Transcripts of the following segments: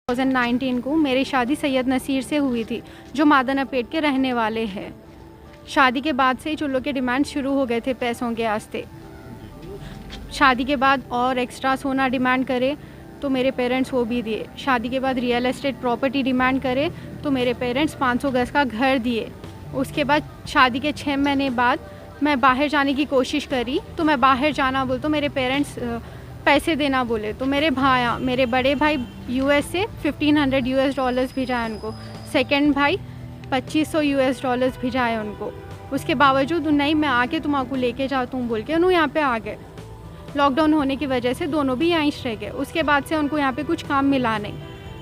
2019 को मेरी शादी सैयद नसीर से हुई थी, जो मादनापेट के रहने वाले हैं। शादी के बाद से ही चुल्लों के डिमांड शुरू हो गए थे पैसों के वास्ते। शादी के बाद और एक्स्ट्रा सोना डिमांड करे तो मेरे पेरेंट्स वो भी दिए। शादी के बाद रियल एस्टेट प्रॉपर्टी डिमांड करे तो मेरे पेरेंट्स 500 गज का घर दिए। उसके बाद शादी के 6 महीने बाद मैं बाहर जाने की कोशिश करी तो मैं बाहर जाना बोल तो मेरे पेरेंट्स पैसे देना बोले। तो मेरे बड़े भाई यूएस से $1500 भिजाए उनको, सेकंड भाई $2500 भिजाए उनको। उसके बावजूद नहीं, मैं आके तुम्हारा लेके जाता हूँ बोल के उन्होंने यहाँ पे आ गए। लॉकडाउन होने की वजह से दोनों भी यहीं रह गए। उसके बाद से उनको यहाँ पे कुछ काम मिला नहीं।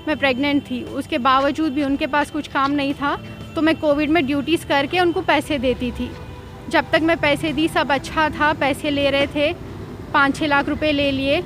मैं प्रेग्नेंट थी, उसके बावजूद भी उनके पास कुछ काम नहीं था तो मैं कोविड में ड्यूटीज़ करके उनको पैसे देती थी। जब तक मैं पैसे दी सब अच्छा था, पैसे ले रहे थे, 5-6 लाख रुपए ले लिए।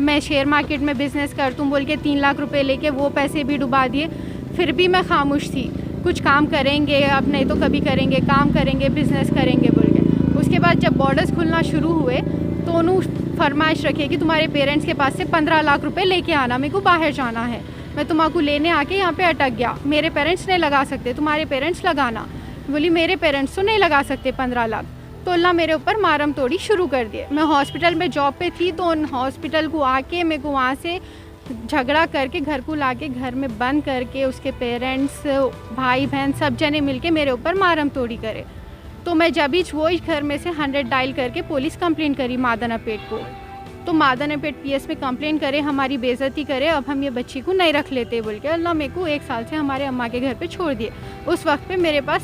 मैं शेयर मार्केट में बिज़नेस कर दूँ बोल के 3 लाख रुपए लेके वो पैसे भी डुबा दिए। फिर भी मैं खामोश थी, कुछ काम करेंगे अब नहीं तो कभी करेंगे, काम करेंगे, बिज़नेस करेंगे बोल के। उसके बाद जब बॉर्डर्स खुलना शुरू हुए तो उन्होंने फरमाइश रखी कि तुम्हारे पेरेंट्स के पास से 15 लाख रुपए लेके आना, मेरे को बाहर जाना है। मैं तुम्हारा लेने आके यहाँ पे अटक गया। मेरे पेरेंट्स नहीं लगा सकते, तुम्हारे पेरेंट्स लगाना। बोली मेरे पेरेंट्स तो नहीं लगा सकते 15 लाख। तो अल्लाह मेरे ऊपर मारम तोड़ी शुरू कर दिए। मैं हॉस्पिटल में जॉब पे थी तो उन हॉस्पिटल को आके मेरे को वहाँ से झगड़ा करके घर को लाके घर में बंद करके उसके पेरेंट्स, भाई बहन सब जने मिलके मेरे ऊपर मारम तोड़ी करे। तो मैं जब ही वो घर में से 100 डायल करके पुलिस कंप्लेंट करी मादनापेट को। तो मादनापेट पीएस में कंप्लेंट करे, हमारी बेइज्जती करे, अब हम ये बच्ची को नहीं रख लेते बोल के अल्लाह मेरे को 1 साल से हमारे अम्मा के घर पे छोड़ दिए। उस वक्त पे मेरे पास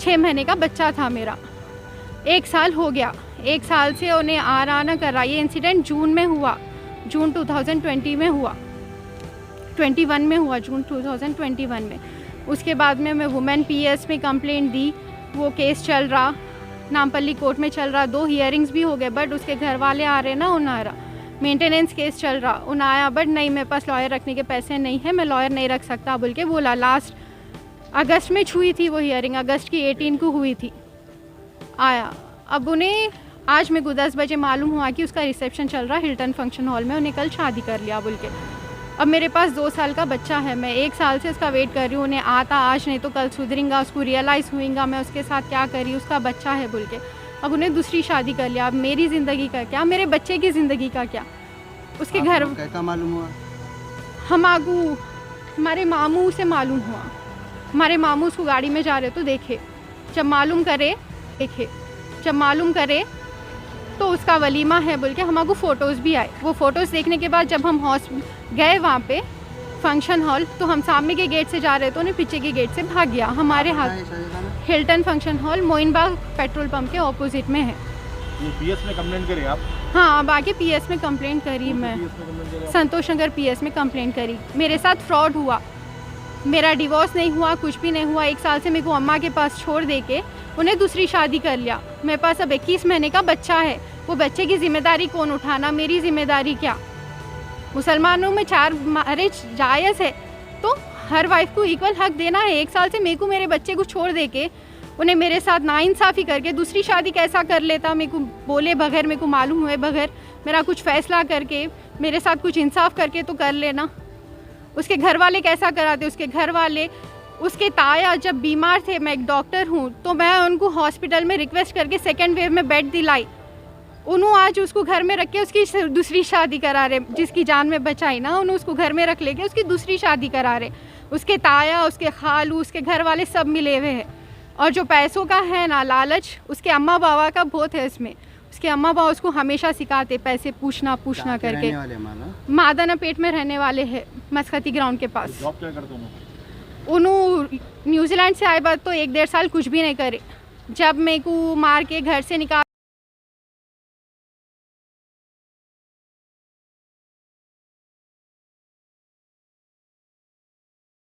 6 महीने का बच्चा था मेरा। 1 साल हो गया, 1 साल से उन्हें आना कर रहा। ये इंसिडेंट जून में हुआ, जून 2020 में हुआ, 21 में हुआ, जून 2021 में। उसके बाद में मैं वुमेन पीएस में कंप्लेंट दी, वो केस चल रहा, नामपल्ली कोर्ट में चल रहा। 2 हियरिंग्स भी हो गए बट उसके घर वाले आ रहे ना, उन आ रहा। मेंटेनेंस केस चल रहा, उन आया बट नहीं मेरे पास लॉयर रखने के पैसे नहीं है, मैं लॉयर नहीं रख सकता बोल के बोला। लास्ट अगस्त में हुई थी वो हियरिंग, अगस्त की 18 को हुई थी। आया, अब उन्हें आज मेरे को 10 बजे मालूम हुआ कि उसका रिसेप्शन चल रहा हिल्टन फंक्शन हॉल में, उन्हें कल शादी कर लिया बोल के। अब मेरे पास 2 साल का बच्चा है, मैं 1 साल से उसका वेट कर रही हूँ। उन्हें आता आज नहीं तो कल सुधरेगा, उसको रियलाइज़ हुएगा मैं उसके साथ क्या करी, उसका बच्चा है बोल के। अब उन्हें दूसरी शादी कर लिया। अब मेरी ज़िंदगी का क्या, मेरे बच्चे की ज़िंदगी का क्या। उसके घर कैसा मालूम हुआ? हमारे मामू से मालूम हुआ। हमारे मामू उसको गाड़ी में जा रहे तो देखे, जब मालूम करे तो उसका वलीमा है बोल के हमारे फ़ोटोज़ भी आए। वो फ़ोटोज़ देखने के बाद जब हम गए वहाँ पे फंक्शन हॉल तो हम सामने के गेट से जा रहे तो उन्हें पीछे के गेट से भाग गया। हमारे हाथ Hilton function hall Moinbagh petrol pump के ऑपोजिट में है। ये पीएस में कंप्लेंट करी आप? हाँ, अब आके पीएस में कंप्लेंट करी मैं, संतोष नगर पीएस में कंप्लेंट करी। मेरे साथ फ्रॉड हुआ, मेरा डिवोर्स नहीं हुआ, कुछ भी नहीं हुआ। 1 साल से मेरे को अम्मा के पास छोड़ दे के उन्हें दूसरी शादी कर लिया। मेरे पास अब 21 महीने का बच्चा है, वो बच्चे की जिम्मेदारी कौन उठाना, मेरी जिम्मेदारी क्या। मुसलमानों में 4 मैरिज जायज़ है तो हर वाइफ को इक्वल हक देना है। 1 साल से मेरे को मेरे बच्चे को छोड़ दे के उन्हें मेरे साथ नाइंसाफ़ी करके दूसरी शादी कैसा कर लेता, मेरे को बोले बगैर, मेरे को मालूम हुए बगैर, मेरा कुछ फ़ैसला करके मेरे साथ कुछ इंसाफ करके तो कर लेना। उसके घर वाले कैसा कराते, उसके घर वाले, उसके ताया जब बीमार थे, मैं एक डॉक्टर हूँ तो मैं उनको हॉस्पिटल में रिक्वेस्ट करके 2nd वेव में बेड दिलाई। उन्होंने आज उसको घर में रख के उसकी दूसरी शादी करा रहे, जिसकी जान में बचाई ना, उन्होंने उसको घर में रख लेके उसकी दूसरी शादी करा रहे। उसके ताया, उसके खालू, उसके घर वाले सब मिले हुए हैं। और जो पैसों का है ना लालच, उसके अम्मा बाबा का बहुत है इसमें। उसके अम्मा बाबा उसको हमेशा सिखाते पैसे पूछना करके। मादनापेट में रहने वाले हैं, मस्कती ग्राउंड के पास। जॉब क्या करते हो? उन्होंने न्यूजीलैंड से आए बाद तो 1-1.5 साल कुछ भी नहीं करे। जब मेरे को मार के घर से निकाल